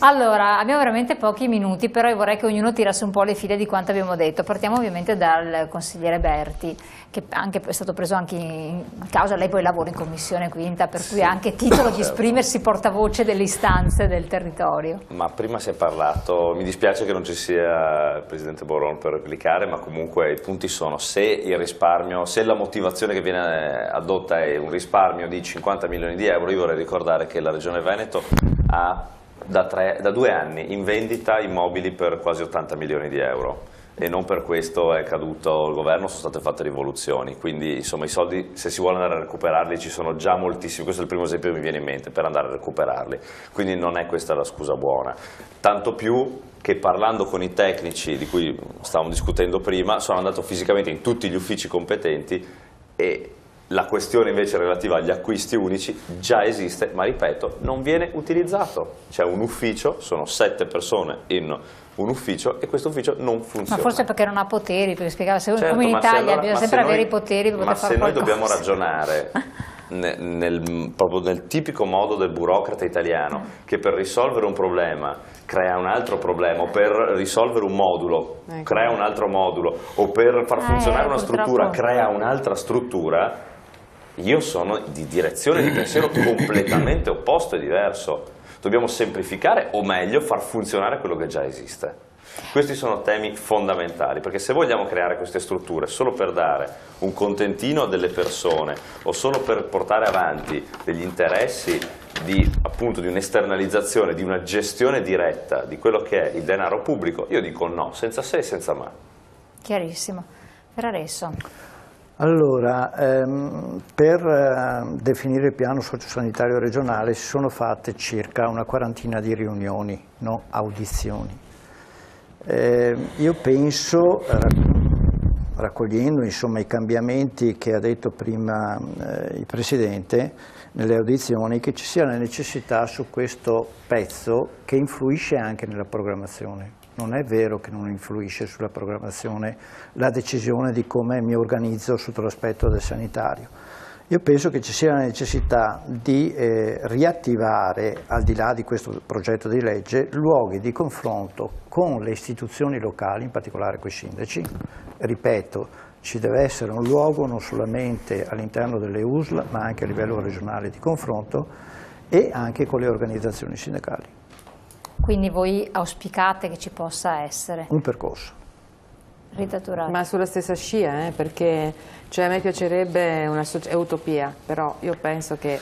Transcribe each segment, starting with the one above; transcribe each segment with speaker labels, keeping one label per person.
Speaker 1: Allora, abbiamo veramente pochi minuti, però io vorrei che ognuno tirasse un po' le file di quanto abbiamo detto. Partiamo ovviamente dal consigliere Berti, che è stato preso anche in causa, lei poi lavora in commissione quinta, per cui ha anche titolo di esprimersi portavoce delle istanze del territorio.
Speaker 2: Ma prima si è parlato, mi dispiace che non ci sia il Presidente Boron per replicare, ma comunque i punti sono: se il risparmio, se la motivazione che viene adotta è un risparmio di 50 milioni di euro, io vorrei ricordare che la Regione Veneto ha da 2 anni in vendita immobili per quasi 80 milioni di euro e non per questo è caduto il governo, sono state fatte rivoluzioni, quindi insomma i soldi, se si vuole andare a recuperarli, ci sono già moltissimi, questo è il primo esempio che mi viene in mente per andare a recuperarli, quindi non è questa la scusa buona, tanto più che parlando con i tecnici di cui stavamo discutendo prima, sono andato fisicamente in tutti gli uffici competenti e la questione invece relativa agli acquisti unici già esiste, ma ripeto, non viene utilizzato. C'è un ufficio, sono 7 persone in un ufficio e questo ufficio non funziona.
Speaker 1: Ma forse perché non ha poteri, perché spiegava,
Speaker 2: certo,
Speaker 1: come in Italia
Speaker 2: allora,
Speaker 1: bisogna sempre avere i poteri per poter fare qualcosa.
Speaker 2: Ma se noi dobbiamo ragionare proprio nel tipico modo del burocrate italiano, che per risolvere un problema crea un altro problema, o per risolvere un modulo crea un altro modulo, o per far funzionare una struttura crea un'altra struttura, io sono di direzione di pensiero completamente opposto e diverso. Dobbiamo semplificare, o meglio far funzionare quello che già esiste. Questi sono temi fondamentali, perché se vogliamo creare queste strutture solo per dare un contentino delle persone o solo per portare avanti degli interessi appunto di un'esternalizzazione, di una gestione diretta di quello che è il denaro pubblico, io dico no, senza se e senza ma.
Speaker 1: Chiarissimo. Ferraresso.
Speaker 3: Allora, per definire il piano sociosanitario regionale si sono fatte circa una quarantina di riunioni, audizioni. Io penso, raccogliendo insomma, i cambiamenti che ha detto prima il Presidente nelle audizioni, che ci sia la necessità su questo pezzo che influisce anche nella programmazione. Non è vero che non influisce sulla programmazione la decisione di come mi organizzo sotto l'aspetto del sanitario. Io penso che ci sia la necessità di riattivare, al di là di questo progetto di legge, luoghi di confronto con le istituzioni locali, in particolare con i sindaci. Ripeto, ci deve essere un luogo non solamente all'interno delle USL, ma anche a livello regionale di confronto e anche con le organizzazioni sindacali.
Speaker 1: Quindi voi auspicate che ci possa essere
Speaker 3: un percorso.
Speaker 1: Rita Turati.
Speaker 4: Ma sulla stessa scia, perché a me piacerebbe è utopia, però io penso che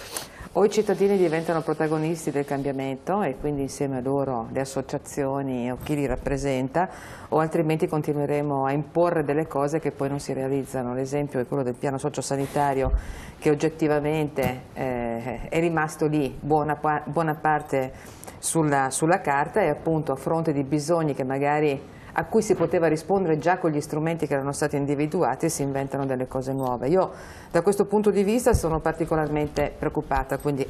Speaker 4: o i cittadini diventano protagonisti del cambiamento e quindi insieme a loro le associazioni o chi li rappresenta, o altrimenti continueremo a imporre delle cose che poi non si realizzano. L'esempio è quello del piano sociosanitario che oggettivamente è rimasto lì buona parte sulla carta e appunto a fronte di bisogni che magari a cui si poteva rispondere già con gli strumenti che erano stati individuati, si inventano delle cose nuove. Io da questo punto di vista sono particolarmente preoccupata, quindi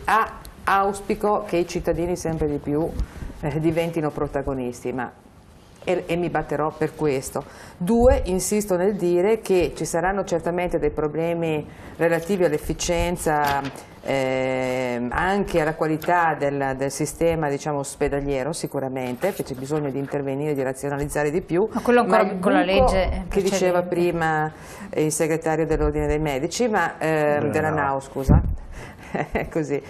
Speaker 4: auspico che i cittadini sempre di più diventino protagonisti, e mi batterò per questo. 2, insisto nel dire che ci saranno certamente dei problemi relativi all'efficienza, anche alla qualità del sistema ospedaliero sicuramente, che c'è bisogno di intervenire, di razionalizzare di più.
Speaker 1: Ma quello ancora con la legge
Speaker 4: che diceva prima il segretario dell'Ordine dei Medici, della NAO, scusa. Così.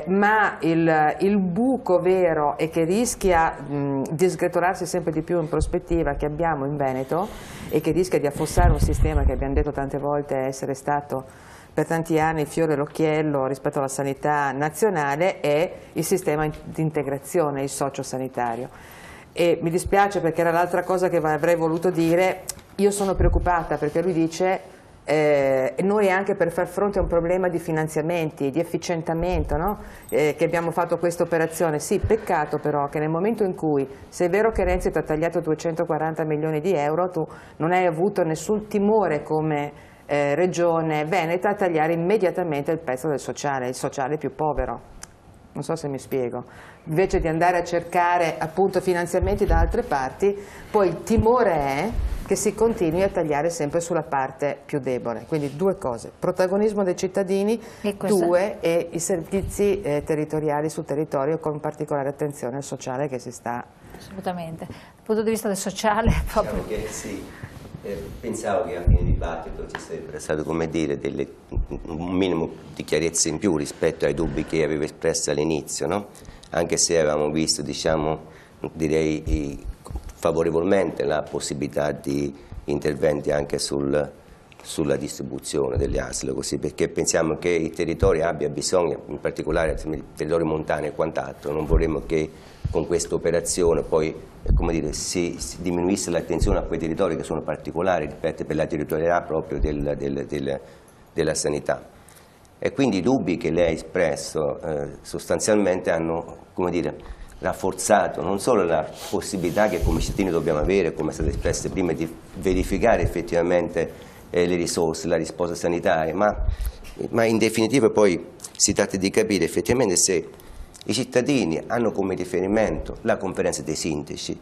Speaker 4: Ma il buco vero e che rischia di sgretolarsi sempre di più in prospettiva che abbiamo in Veneto e che rischia di affossare un sistema che abbiamo detto tante volte essere stato per tanti anni il fiore all'occhiello rispetto alla sanità nazionale, è il sistema di integrazione, il sociosanitario. E mi dispiace perché era l'altra cosa che avrei voluto dire. Io sono preoccupata perché lui dice noi anche per far fronte a un problema di finanziamenti, di efficientamento, che abbiamo fatto questa operazione. Sì, peccato però che nel momento in cui, se è vero che Renzi ti ha tagliato 240 milioni di euro, tu non hai avuto nessun timore come Regione Veneta a tagliare immediatamente il pezzo del sociale, il sociale più povero. Non so se mi spiego. Invece di andare a cercare appunto finanziamenti da altre parti, poi il timore è che si continui a tagliare sempre sulla parte più debole. Quindi due cose: protagonismo dei cittadini, e i servizi territoriali sul territorio, con particolare attenzione al sociale che si sta...
Speaker 1: Assolutamente. Dal punto di vista del sociale proprio...
Speaker 5: Diciamo che sì, pensavo che a fine dibattito ci sarebbe stato, come dire, un minimo di chiarezza in più rispetto ai dubbi che avevo espresso all'inizio, no? Anche se avevamo visto, diciamo, direi favorevolmente la possibilità di interventi anche sulla distribuzione delle ASL, così, perché pensiamo che il territorio abbia bisogno, in particolare il territorio montano e quant'altro. Non vorremmo che con questa operazione poi, come dire, si diminuisse l'attenzione a quei territori che sono particolari, ripeto, per la territorialità proprio della sanità. E quindi i dubbi che lei ha espresso sostanzialmente hanno, come dire, rafforzato non solo la possibilità che come cittadini dobbiamo avere, come è stato espresso prima, di verificare effettivamente le risorse, la risposta sanitaria, ma in definitiva poi si tratta di capire effettivamente se i cittadini hanno come riferimento la conferenza dei sindaci,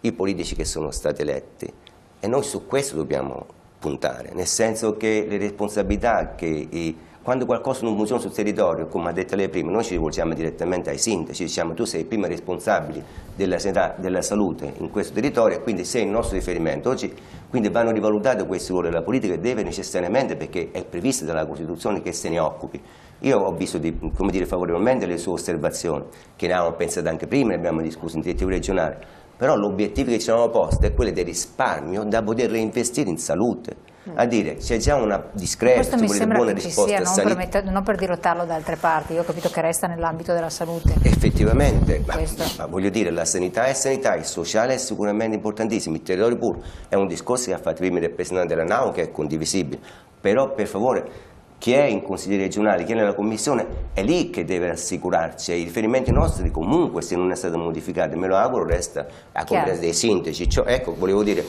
Speaker 5: i politici che sono stati eletti, e noi su questo dobbiamo puntare, nel senso che le responsabilità che quando qualcosa non funziona sul territorio, come ha detto lei prima, noi ci rivolgiamo direttamente ai sindaci, diciamo tu sei il primo responsabile della sanità, della salute in questo territorio, e quindi sei il nostro riferimento. Oggi quindi vanno rivalutati questi ruoli della politica, che deve necessariamente, perché è previsto dalla Costituzione, che se ne occupi. Io ho visto, come dire, favorevolmente le sue osservazioni, che ne avevamo pensato anche prima, ne abbiamo discusso in direttiva regionale, però l'obiettivo che ci eravamo posto è quello del risparmio da poter reinvestire in salute. A dire, c'è già una discreta, buona risposta
Speaker 1: sanitaria. Non per dirottarlo da altre parti, io ho capito che resta nell'ambito della salute.
Speaker 5: Effettivamente, ma voglio dire, la sanità è sanità, il sociale è sicuramente importantissimo, il territorio puro, è un discorso che ha fatto prima il rappresentante della NAU, che è condivisibile, però per favore, chi è in consiglio regionale, chi è nella commissione, è lì che deve assicurarci. I riferimenti nostri comunque, se non è stato modificato, me lo auguro, resta a conferenza dei sindaci. Cioè, ecco, volevo dire,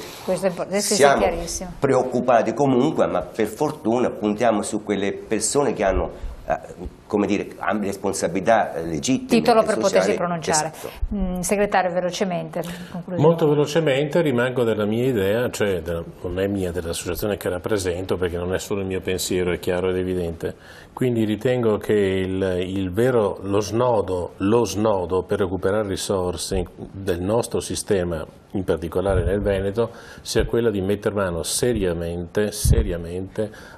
Speaker 5: siamo preoccupati comunque, ma per fortuna puntiamo su quelle persone che hanno, come dire, responsabilità legittime.
Speaker 1: Titolo per potersi pronunciare. Esatto. Segretario, velocemente.
Speaker 6: Molto velocemente rimango della mia idea, cioè non è mia, dell'associazione che rappresento, perché non è solo il mio pensiero, è chiaro ed evidente. Quindi ritengo che lo snodo per recuperare risorse del nostro sistema, in particolare nel Veneto, sia quella di mettere mano seriamente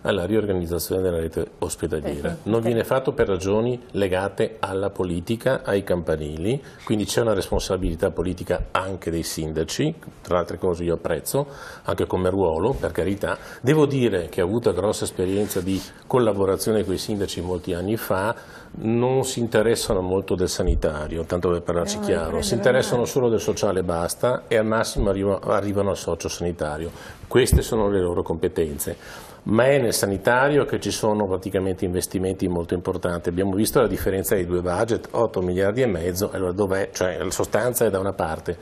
Speaker 6: alla riorganizzazione della rete ospedaliera. Non viene fatto per ragioni legate alla politica, ai campanili, quindi c'è una responsabilità politica anche dei sindaci, tra altre cose io apprezzo, anche come ruolo, per carità. Devo dire che ho avuto grossa esperienza di collaborazione con i sindaci molti anni fa, non si interessano molto del sanitario, tanto per parlarci chiaro, si interessano solo del sociale e basta, e al massimo arrivano al socio-sanitario. Queste sono le loro competenze. Ma è nel sanitario che ci sono praticamente investimenti molto importanti. Abbiamo visto la differenza dei due budget, 8 miliardi e mezzo, allora dov'è? Cioè la sostanza è da una parte.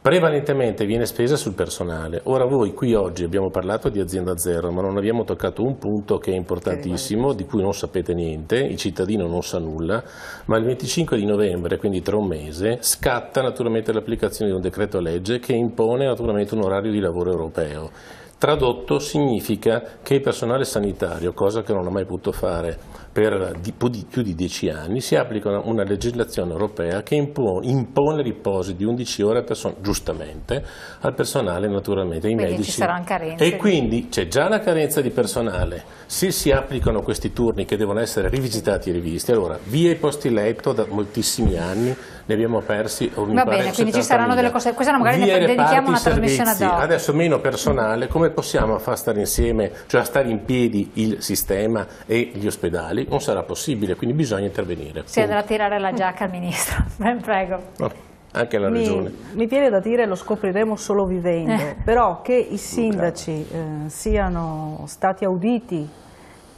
Speaker 6: Prevalentemente viene spesa sul personale. Ora voi qui oggi abbiamo parlato di azienda zero, ma non abbiamo toccato un punto che è importantissimo, di cui non sapete niente, il cittadino non sa nulla, ma il 25 di novembre, quindi tra un mese, scatta naturalmente l'applicazione di un decreto legge che impone naturalmente un orario di lavoro europeo. Tradotto significa che il personale sanitario, cosa che non ha mai potuto fare per più di 10 anni, si applica una legislazione europea che impone riposi di 11 ore giustamente al personale, naturalmente ai medici.
Speaker 1: Ci saranno carenze.
Speaker 6: E quindi c'è già una carenza di personale. Se si applicano questi turni che devono essere rivisitati e rivisti, allora via i posti letto da moltissimi anni, ne abbiamo persi.
Speaker 1: Va bene, quindi ci saranno delle cose, questa magari dedichiamo una trasmissione ad oggi.
Speaker 6: Adesso meno personale, come possiamo far stare insieme, cioè stare in piedi il sistema e gli ospedali? Non sarà possibile, quindi bisogna intervenire.
Speaker 1: Si andrà a tirare la giacca al Ministro, prego.
Speaker 6: No, anche la Regione.
Speaker 7: Mi viene da dire, lo scopriremo solo vivendo, però che i sindaci siano stati auditi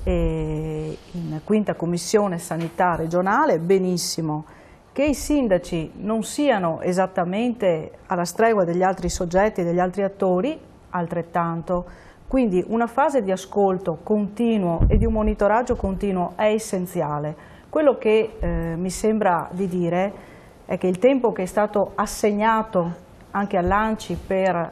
Speaker 7: in quinta commissione sanità regionale, benissimo. Che i sindaci non siano esattamente alla stregua degli altri soggetti, degli altri attori, altrettanto. Quindi una fase di ascolto continuo e di un monitoraggio continuo è essenziale. Quello che mi sembra di dire è che il tempo che è stato assegnato anche all'ANCI per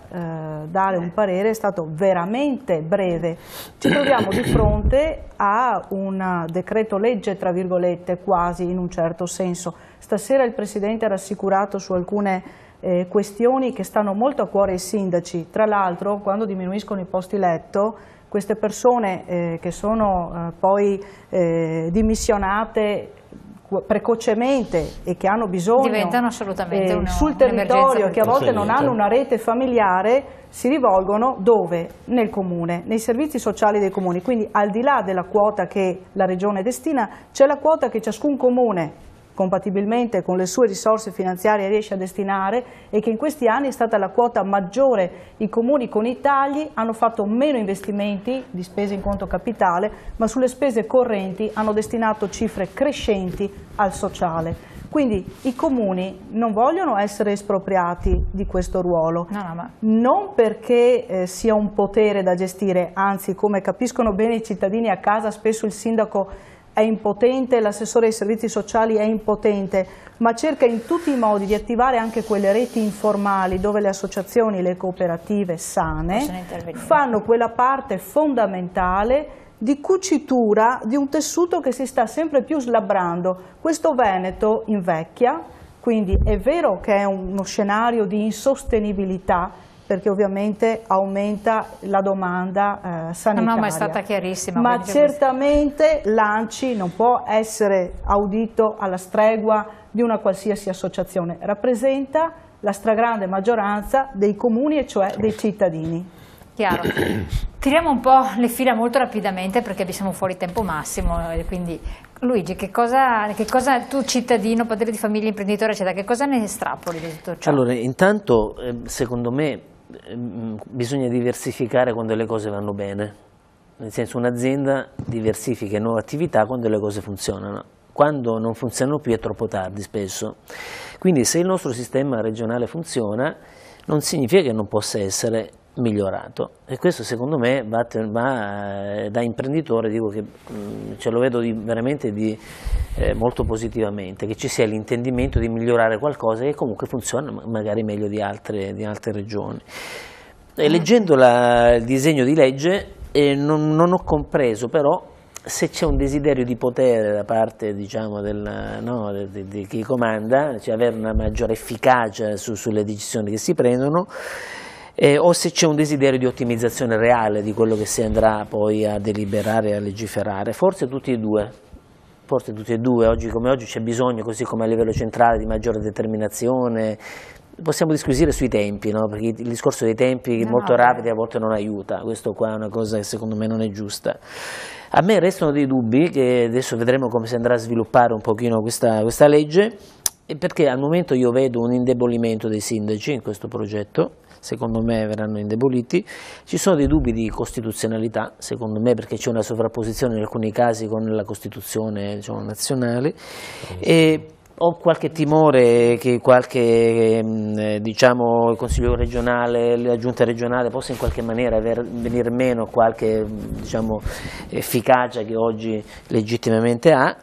Speaker 7: dare un parere è stato veramente breve. Ci troviamo di fronte a un decreto legge, tra virgolette, quasi in un certo senso. Stasera il Presidente ha rassicurato su alcune questioni che stanno molto a cuore ai sindaci. Tra l'altro, quando diminuiscono i posti letto, queste persone che sono poi dimissionate precocemente e che hanno bisogno
Speaker 1: diventano assolutamente
Speaker 7: sul territorio, che a volte non hanno una rete familiare, si rivolgono dove? Nel comune, nei servizi sociali dei comuni. Quindi al di là della quota che la regione destina, c'è la quota che ciascun comune compatibilmente con le sue risorse finanziarie riesce a destinare, e che in questi anni è stata la quota maggiore. I comuni con i tagli hanno fatto meno investimenti di spese in conto capitale, ma sulle spese correnti hanno destinato cifre crescenti al sociale. Quindi i comuni non vogliono essere espropriati di questo ruolo, non perché sia un potere da gestire, anzi, come capiscono bene i cittadini a casa, spesso il sindaco è impotente, l'assessore ai servizi sociali è impotente, ma cerca in tutti i modi di attivare anche quelle reti informali dove le associazioni, le cooperative sane fanno quella parte fondamentale di cucitura di un tessuto che si sta sempre più slabbrando. Questo Veneto invecchia, quindi è vero che è uno scenario di insostenibilità, perché ovviamente aumenta la domanda sanitaria.
Speaker 1: No, ma è stata chiarissima.
Speaker 7: Ma certamente l'ANCI non può essere audito alla stregua di una qualsiasi associazione, rappresenta la stragrande maggioranza dei comuni, e cioè dei cittadini.
Speaker 1: Chiaro. Tiriamo un po' le fila molto rapidamente perché siamo fuori tempo massimo, quindi Luigi, che cosa tu cittadino, padre di famiglia, imprenditore eccetera, che cosa ne estrapoli di tutto ciò?
Speaker 8: Allora, intanto secondo me bisogna diversificare quando le cose vanno bene, nel senso un'azienda diversifica nuove attività quando le cose funzionano. Quando non funzionano più è troppo tardi spesso, quindi se il nostro sistema regionale funziona non significa che non possa essere migliorato, e questo secondo me va da imprenditore, dico che ce lo vedo veramente molto positivamente, che ci sia l'intendimento di migliorare qualcosa che comunque funziona magari meglio di altre regioni. E leggendo il disegno di legge non ho compreso però se c'è un desiderio di potere da parte, diciamo, di chi comanda, cioè avere una maggiore efficacia sulle decisioni che si prendono, o se c'è un desiderio di ottimizzazione reale di quello che si andrà poi a deliberare e a legiferare. Forse tutti e due, oggi come oggi c'è bisogno, così come a livello centrale, di maggiore determinazione. Possiamo disquisire sui tempi, no? Perché il discorso dei tempi molto rapidi a volte non aiuta, questo qua è una cosa che secondo me non è giusta. A me restano dei dubbi, che adesso vedremo come si andrà a sviluppare un pochino questa legge, perché al momento io vedo un indebolimento dei sindaci in questo progetto. Secondo me verranno indeboliti, ci sono dei dubbi di costituzionalità, secondo me, perché c'è una sovrapposizione in alcuni casi con la Costituzione, diciamo, nazionale, e ho qualche timore che diciamo, il Consiglio regionale, la Giunta regionale possa in qualche maniera venire meno qualche, diciamo, efficacia che oggi legittimamente ha.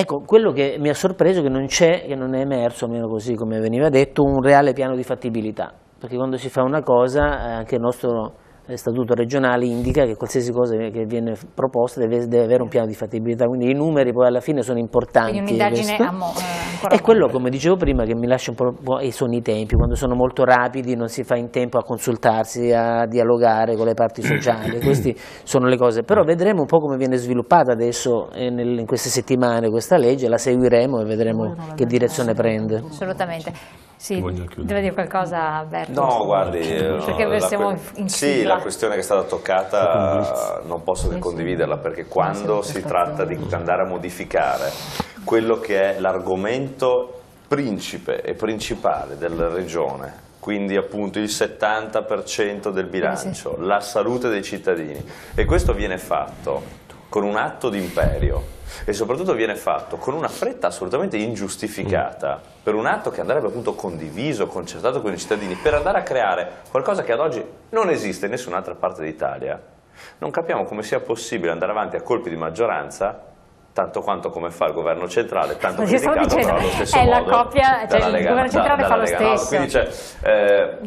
Speaker 8: Ecco, quello che mi ha sorpreso è che non è emerso, almeno così come veniva detto, un reale piano di fattibilità, perché quando si fa una cosa, anche il nostro statuto regionale indica che qualsiasi cosa che viene proposta deve avere un piano di fattibilità, quindi i numeri poi alla fine sono importanti.
Speaker 1: Quindi un'indagine ancora.
Speaker 8: È quello, come dicevo prima, che mi lascia un po', e sono i tempi, quando sono molto rapidi non si fa in tempo a consultarsi, a dialogare con le parti sociali, queste sono le cose, però vedremo un po' come viene sviluppata adesso in queste settimane questa legge, la seguiremo e vedremo che direzione prende.
Speaker 1: Assolutamente. Sì, deve dire qualcosa Alberto?
Speaker 2: No, guardi,
Speaker 1: perché siamo in
Speaker 2: sì, la questione che è stata toccata non posso che condividerla, perché quando si tratta di andare a modificare quello che è l'argomento principe e principale della regione, quindi appunto il 70% del bilancio, la salute dei cittadini, e questo viene fatto con un atto d'imperio e soprattutto viene fatto con una fretta assolutamente ingiustificata, per un atto che andrebbe appunto condiviso, concertato con i cittadini, per andare a creare qualcosa che ad oggi non esiste in nessun'altra parte d'Italia. Non capiamo come sia possibile andare avanti a colpi di maggioranza tanto quanto come fa il governo centrale, tanto
Speaker 1: Io stavo
Speaker 2: criticato
Speaker 1: dicendo,
Speaker 2: però allo stesso
Speaker 1: è la
Speaker 2: modo
Speaker 1: coppia, cioè il governo centrale fa lo stesso.
Speaker 2: Quindi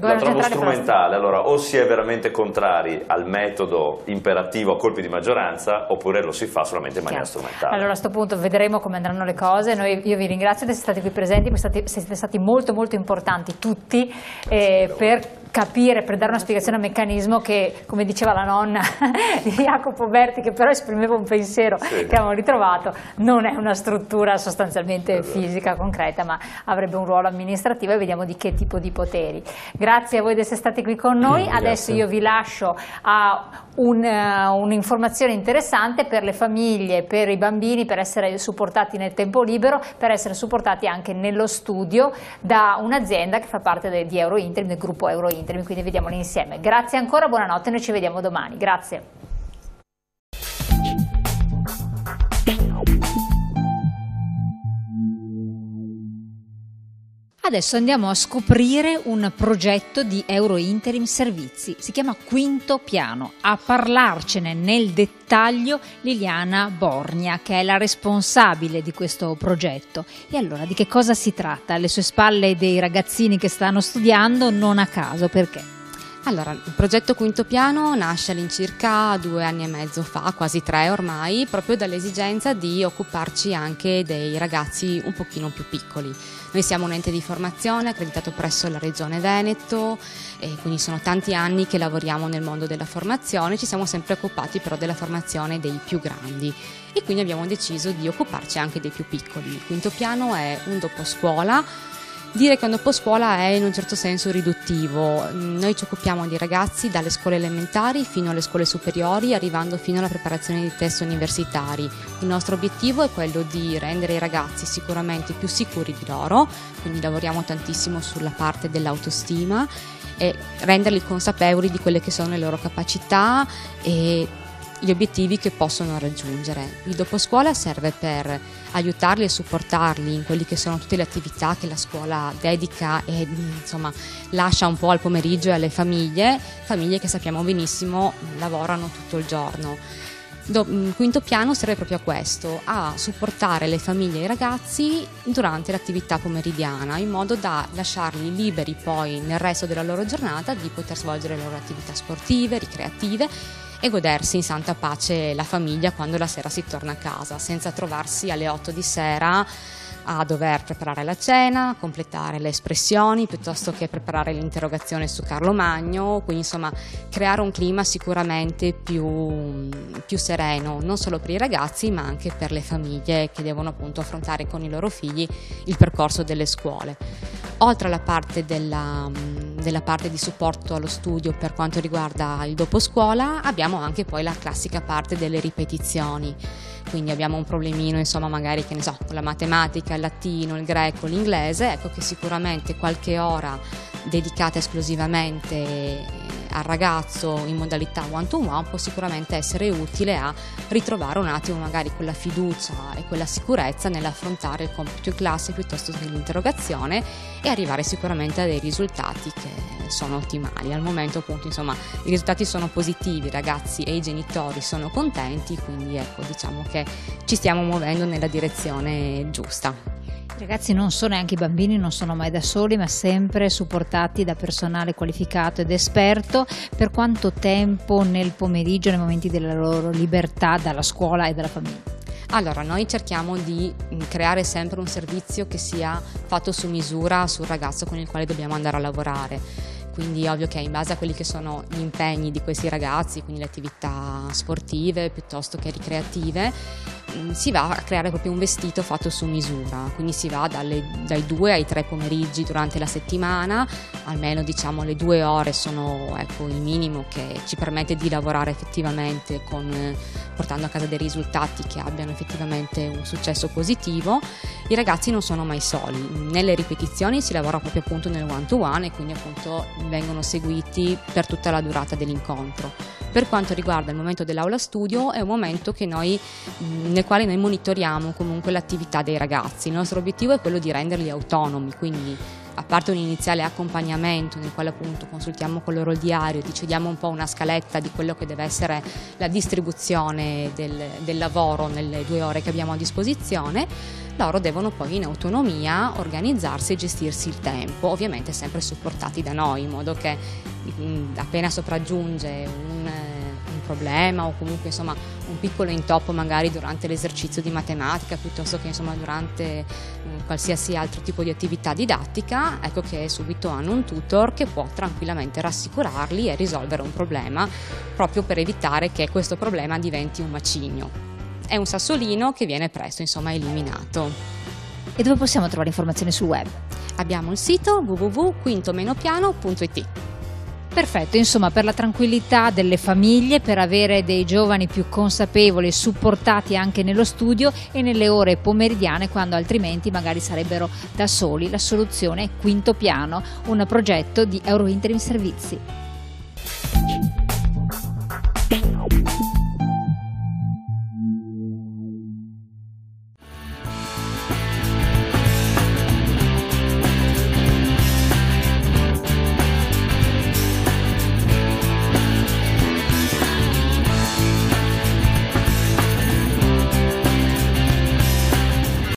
Speaker 2: la trovo strumentale. Allora, o si è veramente contrari al metodo imperativo a colpi di maggioranza, oppure lo si fa solamente in maniera strumentale.
Speaker 1: Allora a questo punto vedremo come andranno le cose. Io vi ringrazio di essere stati qui presenti, siete stati molto molto importanti tutti per capire, per dare una spiegazione al meccanismo che, come diceva la nonna di Jacopo Berti, che però esprimeva un pensiero che abbiamo ritrovato, non è una struttura sostanzialmente fisica, concreta, ma avrebbe un ruolo amministrativo, e vediamo di che tipo di poteri. Grazie a voi di essere stati qui con noi. Adesso io vi lascio a un'informazione interessante per le famiglie, per i bambini, per essere supportati nel tempo libero, per essere supportati anche nello studio da un'azienda che fa parte di Eurointerim, del gruppo Eurointerim, quindi vediamoli insieme. Grazie ancora, buonanotte, noi ci vediamo domani. Grazie. Adesso andiamo a scoprire un progetto di Eurointerim Servizi, si chiama Quinto Piano. A parlarcene nel dettaglio Liliana Borgna, che è la responsabile di questo progetto. E allora di che cosa si tratta? Alle sue spalle dei ragazzini che stanno studiando, non a caso, perché?
Speaker 9: Allora, il progetto Quinto Piano nasce all'incirca 2 anni e mezzo fa, quasi 3 ormai, proprio dall'esigenza di occuparci anche dei ragazzi un pochino più piccoli. Noi siamo un ente di formazione accreditato presso la Regione Veneto, e quindi sono tanti anni che lavoriamo nel mondo della formazione, ci siamo sempre occupati però della formazione dei più grandi e quindi abbiamo deciso di occuparci anche dei più piccoli. Il Quinto Piano è un doposcuola. Dire che un doposcuola è in un certo senso riduttivo. Noi ci occupiamo di ragazzi dalle scuole elementari fino alle scuole superiori, arrivando fino alla preparazione di test universitari. Il nostro obiettivo è quello di rendere i ragazzi sicuramente più sicuri di loro, quindi lavoriamo tantissimo sulla parte dell'autostima e renderli consapevoli di quelle che sono le loro capacità e gli obiettivi che possono raggiungere. Il doposcuola serve per aiutarli e supportarli in quelli che sono tutte le attività che la scuola dedica e insomma lascia un po' al pomeriggio e alle famiglie che sappiamo benissimo lavorano tutto il giorno. Quinto Piano serve proprio a questo, a supportare le famiglie e i ragazzi durante l'attività pomeridiana, in modo da lasciarli liberi poi nel resto della loro giornata di poter svolgere le loro attività sportive, ricreative e godersi in santa pace la famiglia quando la sera si torna a casa, senza trovarsi alle 8 di sera a dover preparare la cena, completare le espressioni, piuttosto che preparare l'interrogazione su Carlo Magno, quindi insomma creare un clima sicuramente più sereno, non solo per i ragazzi ma anche per le famiglie che devono appunto affrontare con i loro figli il percorso delle scuole. Oltre alla parte della parte di supporto allo studio per quanto riguarda il doposcuola, abbiamo anche poi la classica parte delle ripetizioni. Quindi abbiamo un problemino, insomma, magari che ne so, con la matematica, il latino, il greco, l'inglese, ecco che sicuramente qualche ora dedicata esclusivamente al ragazzo in modalità one-to-one può sicuramente essere utile a ritrovare un attimo magari quella fiducia e quella sicurezza nell'affrontare il compito in classe piuttosto che l'interrogazione e arrivare sicuramente a dei risultati che sono ottimali. Al momento appunto insomma i risultati sono positivi, i ragazzi e i genitori sono contenti, quindi ecco diciamo che ci stiamo muovendo nella direzione giusta.
Speaker 1: I ragazzi non sono, e anche i bambini non sono mai da soli, ma sempre supportati da personale qualificato ed esperto. Per quanto tempo nel pomeriggio, nei momenti della loro libertà dalla scuola e dalla famiglia?
Speaker 9: Allora, noi cerchiamo di creare sempre un servizio che sia fatto su misura sul ragazzo con il quale dobbiamo andare a lavorare. Quindi ovvio che in base a quelli che sono gli impegni di questi ragazzi, quindi le attività sportive piuttosto che ricreative, si va a creare proprio un vestito fatto su misura, quindi si va dai 2 ai 3 pomeriggi durante la settimana, almeno diciamo le 2 ore sono ecco, il minimo che ci permette di lavorare effettivamente portando a casa dei risultati che abbiano effettivamente un successo positivo. I ragazzi non sono mai soli, nelle ripetizioni si lavora proprio appunto nel one-to-one e quindi appunto vengono seguiti per tutta la durata dell'incontro. Per quanto riguarda il momento dell'aula studio è un momento nel quale noi monitoriamo comunque l'attività dei ragazzi. Il nostro obiettivo è quello di renderli autonomi, quindi a parte un iniziale accompagnamento nel quale appunto consultiamo con loro il diario, decidiamo un po' una scaletta di quello che deve essere la distribuzione del lavoro nelle 2 ore che abbiamo a disposizione, loro devono poi in autonomia organizzarsi e gestirsi il tempo, ovviamente sempre supportati da noi, in modo che appena sopraggiunge un problema o comunque insomma un piccolo intoppo magari durante l'esercizio di matematica piuttosto che insomma durante qualsiasi altro tipo di attività didattica, ecco che subito hanno un tutor che può tranquillamente rassicurarli e risolvere un problema proprio per evitare che questo problema diventi un macigno. È un sassolino che viene presto insomma eliminato.
Speaker 1: E dove possiamo trovare informazioni sul web?
Speaker 9: Abbiamo il sito www.quintopiano.it.
Speaker 1: Perfetto, insomma per la tranquillità delle famiglie, per avere dei giovani più consapevoli e supportati anche nello studio e nelle ore pomeridiane quando altrimenti magari sarebbero da soli, la soluzione è Quinto Piano, un progetto di Eurointerim Servizi.